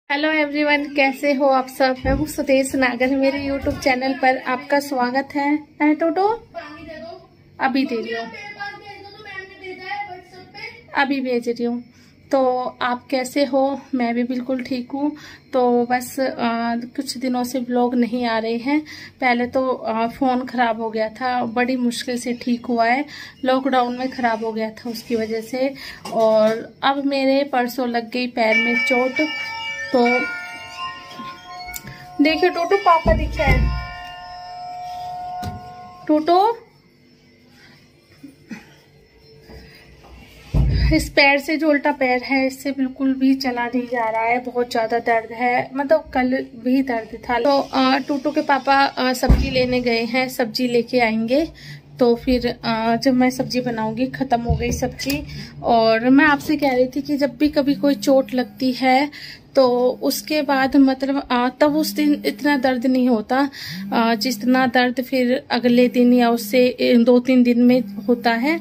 Hello everyone, कैसे हो आप सब। मैं हूँ सुदेश नागर। मेरे यूट्यूब चैनल पर आपका स्वागत है। टोटो अभी दे रही हूँ, अभी भेज रही हूँ। तो आप कैसे हो? मैं भी बिल्कुल ठीक हूँ। तो बस कुछ दिनों से व्लॉग नहीं आ रहे हैं। पहले तो फ़ोन ख़राब हो गया था, बड़ी मुश्किल से ठीक हुआ है। लॉकडाउन में ख़राब हो गया था उसकी वजह से। और अब मेरे परसों लग गई पैर में चोट। तो देखिए टोटो, पापा दिखा है। टोटो, इस पैर से जो उल्टा पैर है, इससे बिल्कुल भी चला नहीं जा रहा है। बहुत ज्यादा दर्द है, मतलब कल भी दर्द था। तो टोटो के पापा सब्जी लेने गए हैं, सब्जी लेके आएंगे। तो फिर जब मैं सब्जी बनाऊंगी, खत्म हो गई सब्जी। और मैं आपसे कह रही थी कि जब भी कभी कोई चोट लगती है तो उसके बाद मतलब तब उस दिन इतना दर्द नहीं होता जितना दर्द फिर अगले दिन या उससे 2-3 दिन में होता है।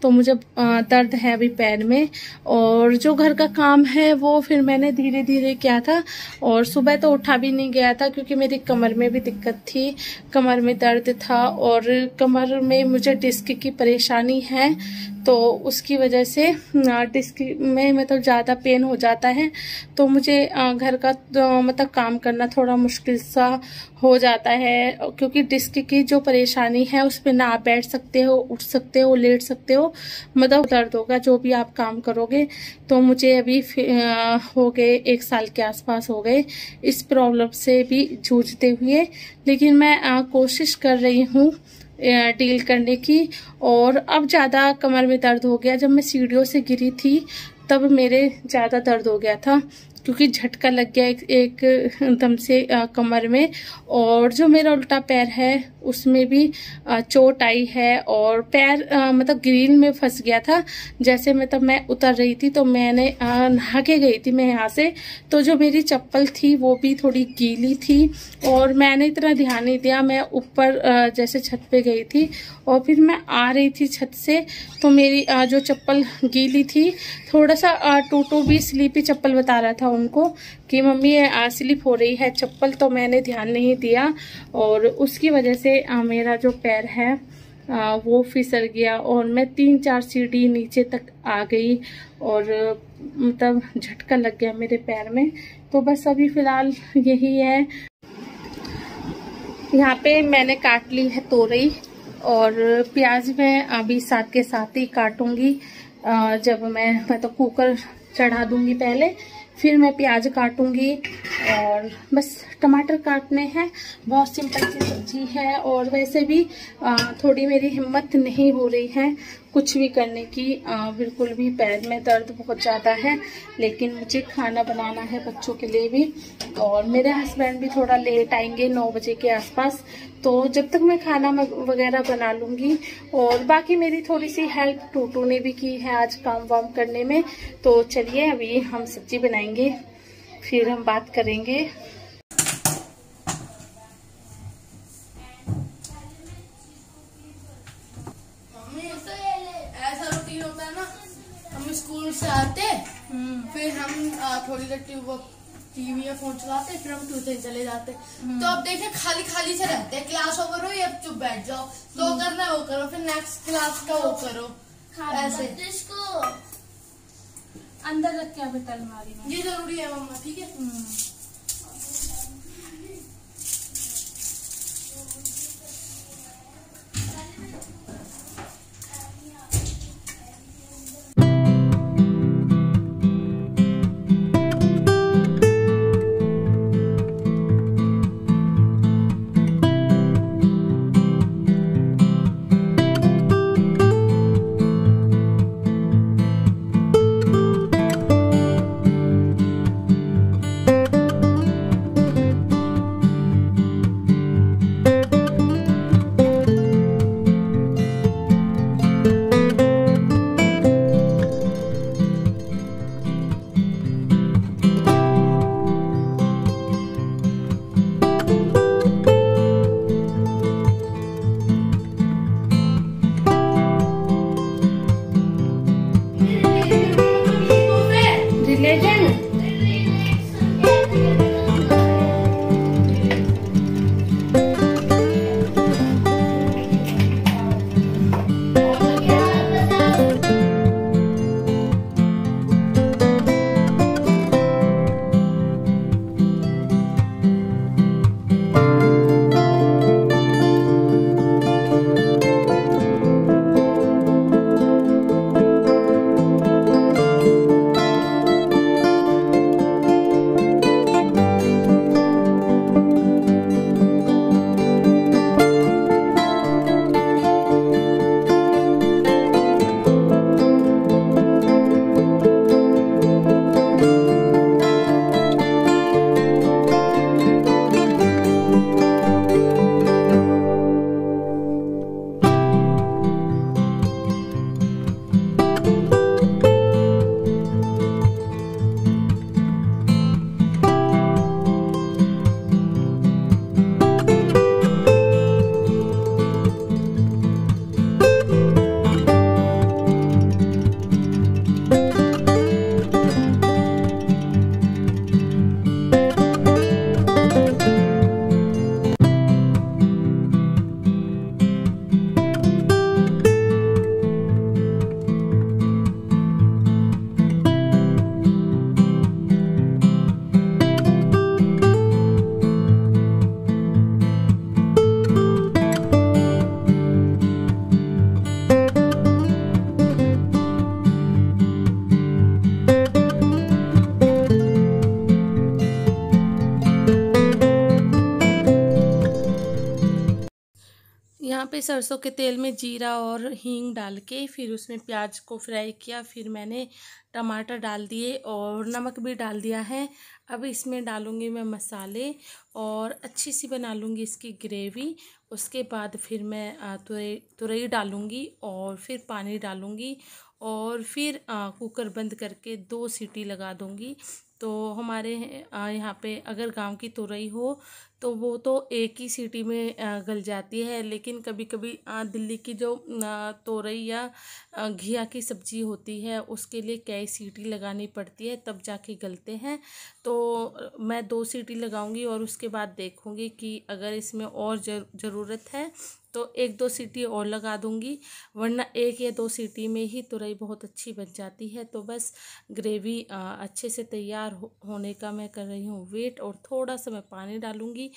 तो मुझे दर्द है अभी पैर में। और जो घर का काम है वो फिर मैंने धीरे धीरे किया था। और सुबह तो उठा भी नहीं गया था क्योंकि मेरी कमर में भी दिक्कत थी, कमर में दर्द था। और कमर में मुझे डिस्क की परेशानी है, तो उसकी वजह से डिस्क में मतलब ज़्यादा पेन हो जाता है। तो मुझे घर का मतलब काम करना थोड़ा मुश्किल सा हो जाता है, क्योंकि डिस्क की जो परेशानी है उस पे ना आप बैठ सकते हो, उठ सकते हो, लेट सकते हो, मतलब दर्द होगा जो भी आप काम करोगे। तो मुझे अभी हो गए 1 साल के आसपास हो गए इस प्रॉब्लम से भी जूझते हुए। लेकिन मैं कोशिश कर रही हूँ डील करने की। और अब ज़्यादा कमर में दर्द हो गया। जब मैं सीढ़ियों से गिरी थी तब मेरे ज़्यादा दर्द हो गया था, क्योंकि झटका लग गया एक दम से कमर में। और जो मेरा उल्टा पैर है उसमें भी चोट आई है। और पैर मतलब ग्रिल में फंस गया था। जैसे मतलब मैं उतर रही थी तो मैंने नहा के गई थी मैं यहाँ से, तो जो मेरी चप्पल थी वो भी थोड़ी गीली थी। और मैंने इतना ध्यान नहीं दिया, मैं ऊपर जैसे छत पे गई थी और फिर मैं आ रही थी छत से, तो मेरी जो चप्पल गीली थी, थोड़ा सा टूटू भी स्लीपी चप्पल बता रहा था उनको कि मम्मी स्लिप हो रही है चप्पल। तो मैंने ध्यान नहीं दिया और उसकी वजह से मेरा जो पैर है वो फिसल गया और मैं 3-4 सीढ़ी नीचे तक आ गई। और मतलब झटका लग गया मेरे पैर में। तो बस अभी फिलहाल यही है। यहाँ पे मैंने काट ली है तोरई, और प्याज मैं अभी साथ के साथ ही काटूंगी। जब मैं तो कुकर चढ़ा दूंगी पहले, फिर मैं प्याज काटूंगी। और बस टमाटर काटने हैं। बहुत सिंपल सी सब्जी है। और वैसे भी थोड़ी मेरी हिम्मत नहीं हो रही है कुछ भी करने की। बिल्कुल भी पैर में दर्द बहुत ज़्यादा है। लेकिन मुझे खाना बनाना है बच्चों के लिए भी। और मेरे हस्बैंड भी थोड़ा लेट आएंगे 9 बजे के आसपास। तो जब तक मैं खाना वगैरह बना लूँगी। और बाकी मेरी थोड़ी सी हेल्प टूटू ने भी की है आज काम वाम करने में। तो चलिए अभी हम सब्जी बनाएंगे, फिर हम बात करेंगे। ऐसा रूटीन होता है ना, हम स्कूल से आते फिर हम थोड़ी देर टीवी या फोन चलाते, फिर हम ट्यूशन चले जाते। तो अब देखिए खाली खाली से रहते हैं। क्लास ओवर हो या चुप बैठ जाओ, तो करना है वो करो, फिर नेक्स्ट क्लास का वो करो। ऐसे इसको अंदर रख के बेटा अलमारी में, ये जरूरी है मम्मा, ठीक है। यहाँ पे सरसों के तेल में जीरा और हींग डाल के फिर उसमें प्याज को फ्राई किया, फिर मैंने टमाटर डाल दिए और नमक भी डाल दिया है। अब इसमें डालूँगी मैं मसाले और अच्छी सी बना लूँगी इसकी ग्रेवी। उसके बाद फिर मैं तुरई डालूँगी और फिर पानी डालूँगी और फिर कुकर बंद करके 2 सीटी लगा दूँगी। तो हमारे यहाँ पे अगर गांव की तुरई हो तो वो तो एक ही सीटी में गल जाती है, लेकिन कभी कभी दिल्ली की जो तोरई या घिया की सब्ज़ी होती है उसके लिए कई सीटी लगानी पड़ती है, तब जाके गलते हैं। तो मैं 2 सीटी लगाऊंगी और उसके बाद देखूंगी कि अगर इसमें और ज़रूरत है तो 1-2 सीटी और लगा दूंगी, वरना 1 या 2 सीटी में ही तुरई बहुत अच्छी बन जाती है। तो बस ग्रेवी अच्छे से तैयार होने का मैं कर रही हूँ वेट, और थोड़ा सा मैं पानी डालूंगी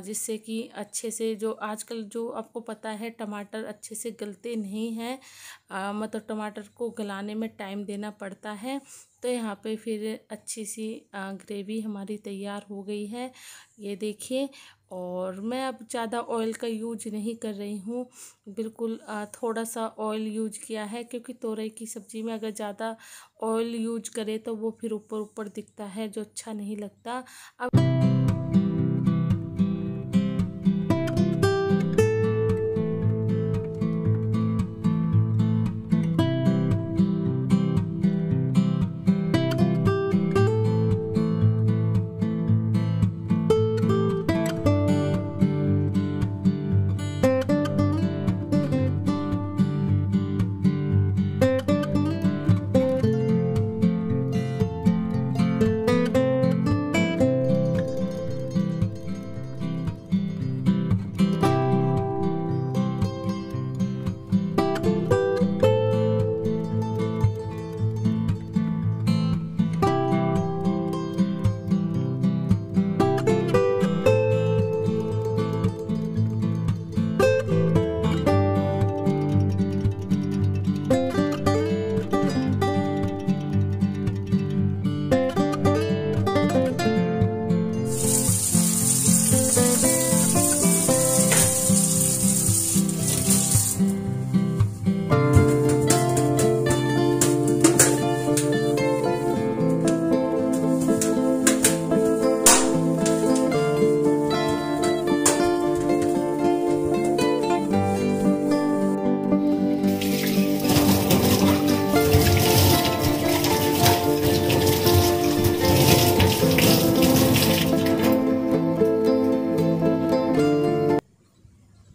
जिससे कि अच्छे से, जो आजकल जो आपको पता है टमाटर अच्छे से गलते नहीं हैं, मतलब टमाटर को गलाने में टाइम देना पड़ता है। तो यहाँ पे फिर अच्छी सी ग्रेवी हमारी तैयार हो गई है, ये देखिए। और मैं अब ज़्यादा ऑयल का यूज नहीं कर रही हूँ, बिल्कुल थोड़ा सा ऑयल यूज किया है, क्योंकि तोरई की सब्ज़ी में अगर ज़्यादा ऑयल यूज करे तो वो फिर ऊपर ऊपर दिखता है, जो अच्छा नहीं लगता। अब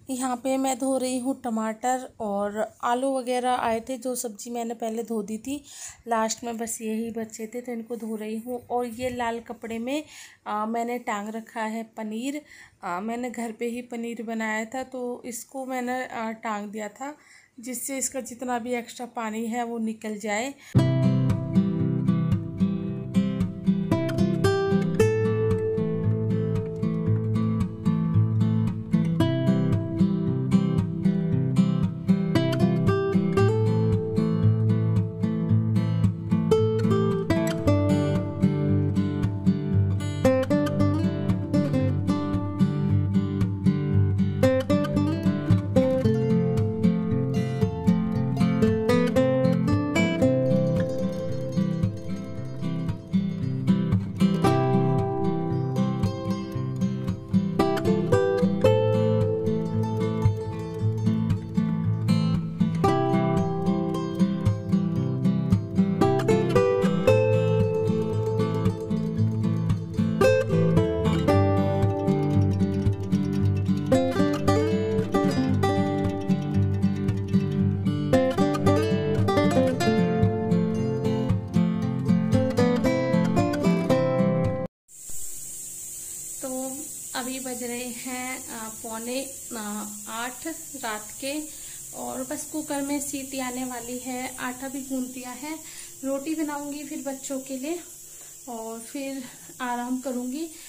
यहाँ पे मैं धो रही हूँ टमाटर, और आलू वगैरह आए थे, जो सब्ज़ी मैंने पहले धो दी थी, लास्ट में बस यही बचे थे तो इनको धो रही हूँ। और ये लाल कपड़े में मैंने टांग रखा है पनीर। मैंने घर पे ही पनीर बनाया था, तो इसको मैंने टांग दिया था, जिससे इसका जितना भी एक्स्ट्रा पानी है वो निकल जाए। अभी बज रहे हैं 7:45 रात के, और बस कुकर में सीटी आने वाली है। आटा भी गूंद दिया है, रोटी बनाऊंगी फिर बच्चों के लिए, और फिर आराम करूंगी।